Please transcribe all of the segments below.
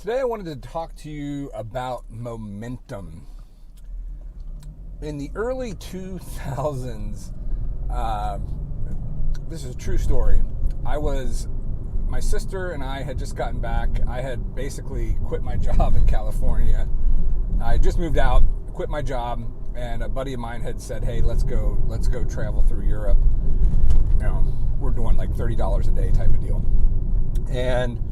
Today I wanted to talk to you about momentum. In the early 2000s, this is a true story. My sister and I had just gotten back. I had basically quit my job in California. I just moved out, quit my job, and a buddy of mine had said, "Hey, let's go travel through Europe." We're doing like $30 a day type of deal. And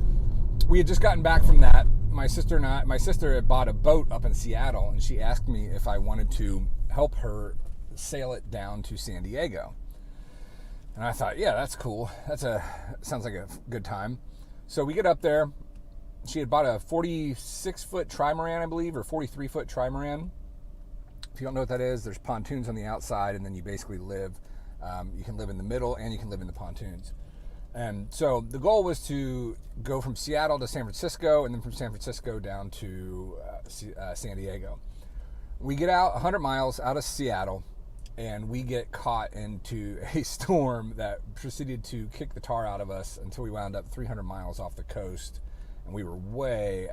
we had just gotten back from that. My sister had bought a boat up in Seattle, and she asked me if I wanted to help her sail it down to San Diego. And I thought, yeah, that's cool. Sounds like a good time. So we get up there. She had bought a 46-foot trimaran, I believe, or 43-foot trimaran. If you don't know what that is, there's pontoons on the outside, and then you basically live. You can live in the middle, and you can live in the pontoons. And so the goal was to go from Seattle to San Francisco, and then from San Francisco down to San Diego. We get out 100 miles out of Seattle, and we get caught into a storm that proceeded to kick the tar out of us until we wound up 300 miles off the coast, and we were way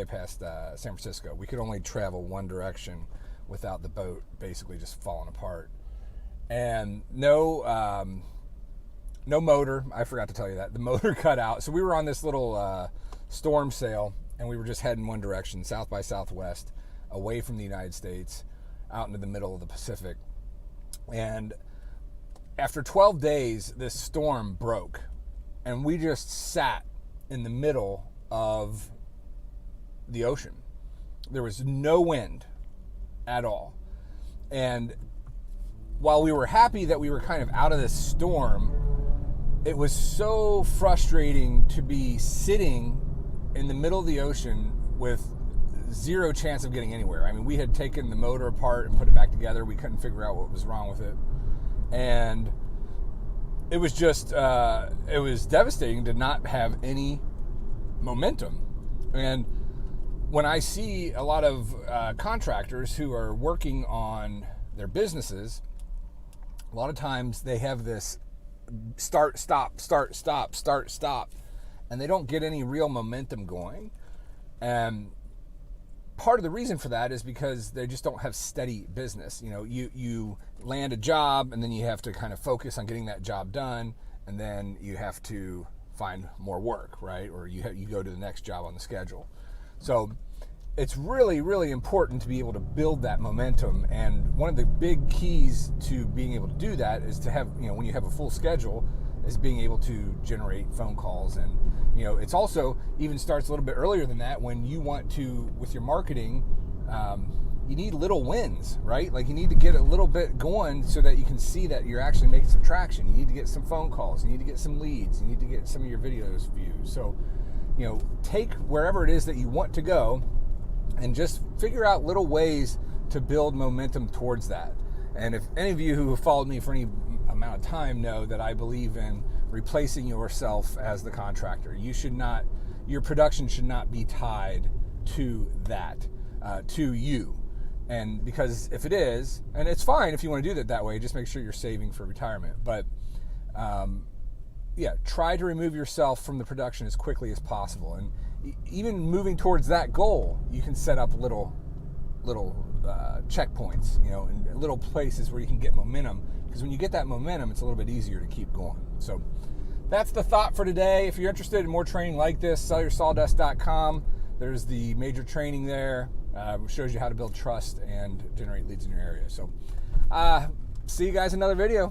past San Francisco. We could only travel one direction without the boat basically just falling apart. And no motor. I forgot to tell you that. The motor cut out. So we were on this little storm sail, and we were just heading one direction, south by southwest, away from the United States, out into the middle of the Pacific. And after 12 days, this storm broke, and we just sat in the middle of the ocean. There was no wind at all. And while we were happy that we were kind of out of this storm, it was so frustrating to be sitting in the middle of the ocean with zero chance of getting anywhere. I mean, we had taken the motor apart and put it back together. We couldn't figure out what was wrong with it. And it was just, it was devastating to not have any momentum. And when I see a lot of contractors who are working on their businesses, a lot of times they have this start, stop, and they don't get any real momentum going. And part of the reason for that is because they just don't have steady business. You land a job, and then you have to kind of focus on getting that job done, and then you have to find more work, right? Or you go to the next job on the schedule. So it's really, really important to be able to build that momentum. And one of the big keys to being able to do that is to have, when you have a full schedule, is being able to generate phone calls. And, it's also even starts a little bit earlier than that. When you want to, with your marketing, you need little wins, right? Like you need to get a little bit going so that you can see that you're actually making some traction. You need to get some phone calls. You need to get some leads. You need to get some of your videos viewed. So, take wherever it is that you want to go, and just figure out little ways to build momentum towards that. And if any of you who have followed me for any amount of time know that I believe in replacing yourself as the contractor. Your production should not be tied to that, to you. And because if it is, and it's fine if you want to do that way, just make sure you're saving for retirement. But try to remove yourself from the production as quickly as possible. And even moving towards that goal, you can set up little checkpoints, and little places where you can get momentum. Because when you get that momentum, it's a little bit easier to keep going. So that's the thought for today. If you're interested in more training like this, SellYourSawdust.com. There's the major training there. Which shows you how to build trust and generate leads in your area. So see you guys in another video.